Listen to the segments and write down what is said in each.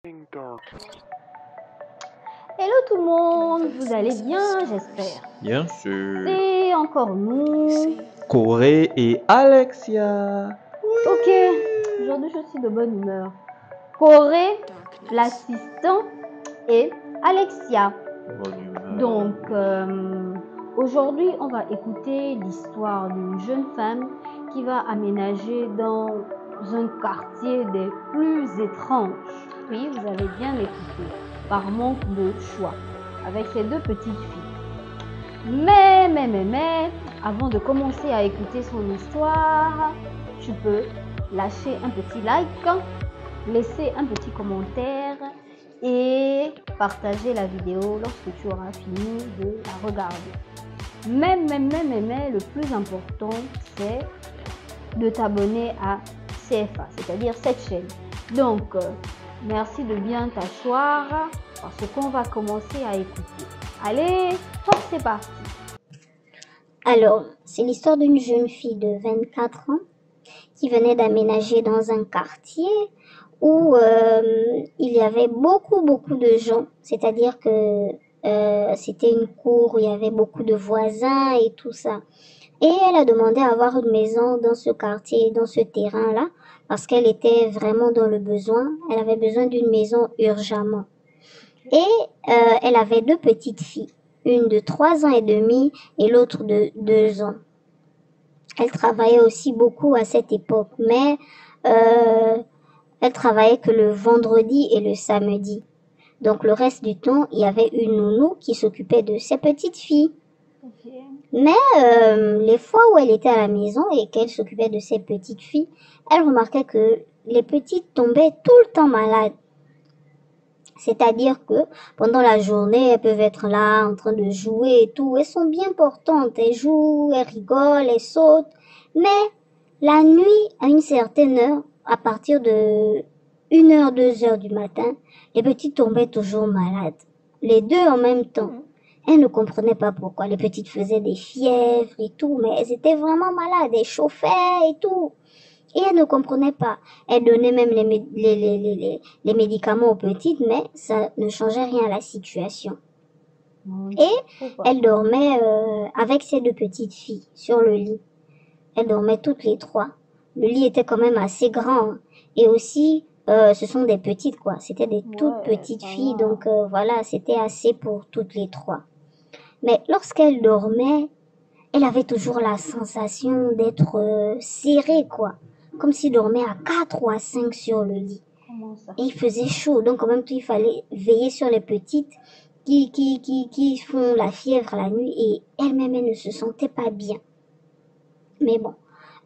Hello tout le monde, vous allez bien j'espère. Bien sûr. C'est encore nous. Corée et Alexia. Ok, aujourd'hui je suis de bonne humeur. Corée, l'assistant et Alexia. Bonne humeur. Donc aujourd'hui on va écouter l'histoire d'une jeune femme qui va aménager dans un quartier des plus étranges. Oui, vous avez bien écouté, par manque de choix, avec ses deux petites filles. Mais, avant de commencer à écouter son histoire, tu peux lâcher un petit like, laisser un petit commentaire et partager la vidéo lorsque tu auras fini de la regarder. Mais, le plus important, c'est de t'abonner à CFA, c'est-à-dire cette chaîne. Donc, merci de bien t'asseoir parce qu'on va commencer à écouter. Allez, hop, c'est parti. Alors, c'est l'histoire d'une jeune fille de 24 ans qui venait d'aménager dans un quartier où il y avait beaucoup de gens. C'est-à-dire que c'était une cour où il y avait beaucoup de voisins et tout ça. Et elle a demandé à avoir une maison dans ce quartier, dans ce terrain-là, parce qu'elle était vraiment dans le besoin. Elle avait besoin d'une maison urgemment. Et elle avait deux petites filles, une de 3 ans et demi et l'autre de 2 ans. Elle travaillait aussi beaucoup à cette époque, mais elle travaillait que le vendredi et le samedi. Donc le reste du temps, il y avait une nounou qui s'occupait de ses petites filles. Okay. Mais les fois où elle était à la maison et qu'elle s'occupait de ses petites filles, elle remarquait que les petites tombaient tout le temps malades. C'est-à-dire que pendant la journée, elles peuvent être là en train de jouer et tout. Elles sont bien portantes. Elles jouent, elles rigolent, elles sautent. Mais la nuit, à une certaine heure, à partir de 1h, 2h du matin, les petites tombaient toujours malades. Les deux en même temps. Elles ne comprenaient pas pourquoi. Les petites faisaient des fièvres et tout, mais elles étaient vraiment malades. Elles chauffaient et tout. Et elle ne comprenait pas. Elle donnait même les médicaments aux petites, mais ça ne changeait rien à la situation. Et elle dormait avec ses deux petites filles sur le lit. Elle dormait toutes les trois. Le lit était quand même assez grand. Et aussi, ce sont des petites, quoi. C'était des toutes petites filles. Donc voilà, c'était assez pour toutes les trois. Mais lorsqu'elle dormait, elle avait toujours la sensation d'être serrée, quoi. Comme s'il dormait à 4 ou à 5 sur le lit. Et il faisait chaud, donc en même temps il fallait veiller sur les petites qui font la fièvre la nuit et elle-même elle ne se sentait pas bien. Mais bon,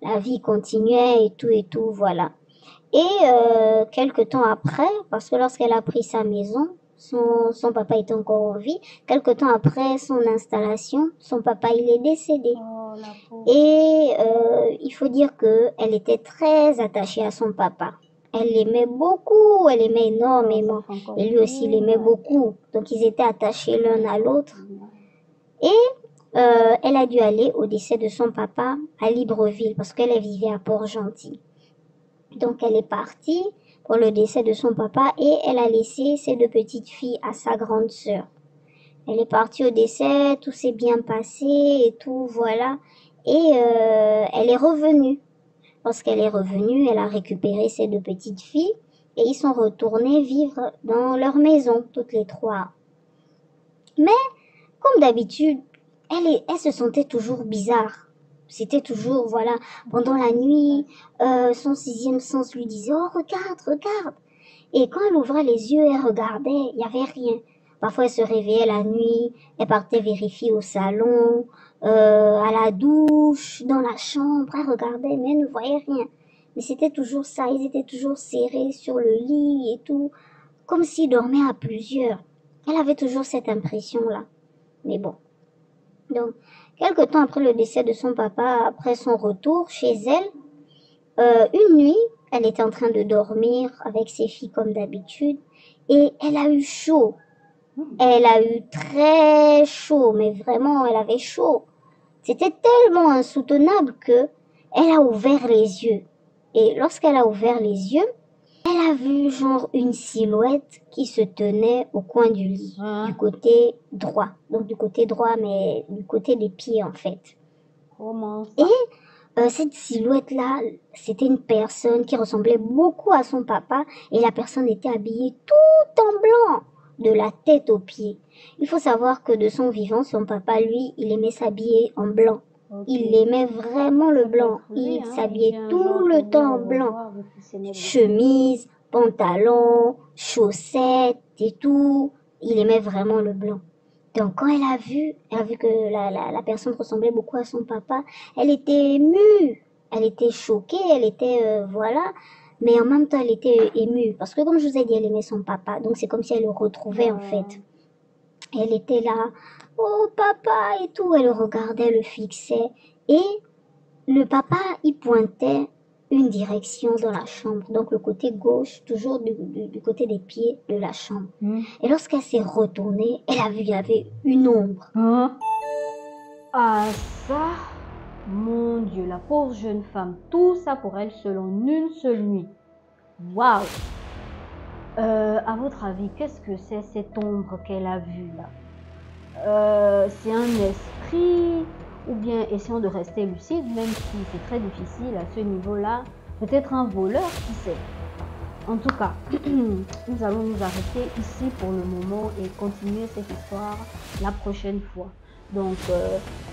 la vie continuait et tout, voilà. Et quelque temps après, parce que lorsqu'elle a pris sa maison, son papa était encore en vie. Quelque temps après son installation, son papa il est décédé. Et il faut dire que elle était très attachée à son papa. Elle l'aimait beaucoup, elle aimait énormément. Et lui aussi l'aimait beaucoup. Donc ils étaient attachés l'un à l'autre. Et elle a dû aller au décès de son papa à Libreville parce qu'elle vivait à Port-Gentil. Donc elle est partie pour le décès de son papa et elle a laissé ses deux petites filles à sa grande sœur. Elle est partie au décès, tout s'est bien passé et tout, voilà. Et elle est revenue. Lorsqu'elle est revenue, elle a récupéré ses deux petites filles et ils sont retournés vivre dans leur maison, toutes les trois. Mais, comme d'habitude, elle se sentait toujours bizarre. C'était toujours, voilà, pendant la nuit, son sixième sens lui disait « Oh, regarde !» Et quand elle ouvrait les yeux, elle regardait, il n'y avait rien. Parfois, elle se réveillait la nuit, elle partait vérifier au salon, à la douche, dans la chambre, elle regardait, mais elle ne voyait rien. Mais c'était toujours ça, ils étaient toujours serrés sur le lit et tout, comme s'ils dormaient à plusieurs. Elle avait toujours cette impression-là. Mais bon. Donc, quelque temps après le décès de son papa, après son retour chez elle, une nuit, elle était en train de dormir avec ses filles comme d'habitude et elle a eu chaud. Elle a eu très chaud, mais vraiment, elle avait chaud. C'était tellement insoutenable que elle a ouvert les yeux. Et lorsqu'elle a ouvert les yeux, Elle a vu genre une silhouette qui se tenait au coin du lit, Hein? du côté droit. Donc du côté droit, mais du côté des pieds en fait. Comment ça? Et cette silhouette-là, c'était une personne qui ressemblait beaucoup à son papa et la personne était habillée tout en blanc, de la tête aux pieds. Il faut savoir que de son vivant, son papa, lui, il aimait s'habiller en blanc. Ok. Il aimait vraiment le blanc. Oui, Il hein, s'habillait j'ai un tout jour le entendu temps en le blanc. revoir avec qui s'aimait beaucoup. Chemise, pantalon, chaussettes et tout. Il aimait vraiment le blanc. Donc quand elle a vu que la personne ressemblait beaucoup à son papa, elle était émue, elle était choquée, elle était voilà, mais en même temps elle était émue parce que comme je vous ai dit, elle aimait son papa, donc c'est comme si elle le retrouvait en fait. Et elle était là, oh papa et tout, elle le regardait, le fixait et le papa il pointait une direction dans la chambre, donc le côté gauche, toujours du côté des pieds de la chambre. Et lorsqu'elle s'est retournée, elle a vu qu'il y avait une ombre. Hein? Ah ça, mon Dieu, la pauvre jeune femme, tout ça pour elle selon une seule nuit. Waouh! À votre avis, qu'est-ce que c'est cette ombre qu'elle a vue là? C'est un esprit ou bien essayons de rester lucide, même si c'est très difficile à ce niveau-là. Peut-être un voleur, qui sait. En tout cas, nous allons nous arrêter ici pour le moment et continuer cette histoire la prochaine fois. Donc,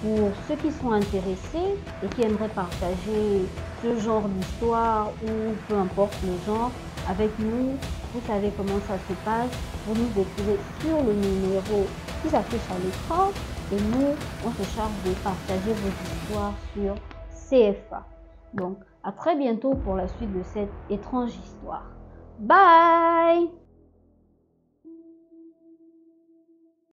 pour ceux qui sont intéressés et qui aimeraient partager ce genre d'histoire ou peu importe le genre avec nous, vous savez comment ça se passe. Vous nous écrivez sur le numéro qui s'affiche à l'écran et nous, on se charge de partager vos histoires sur CFA. Donc, à très bientôt pour la suite de cette étrange histoire. Bye!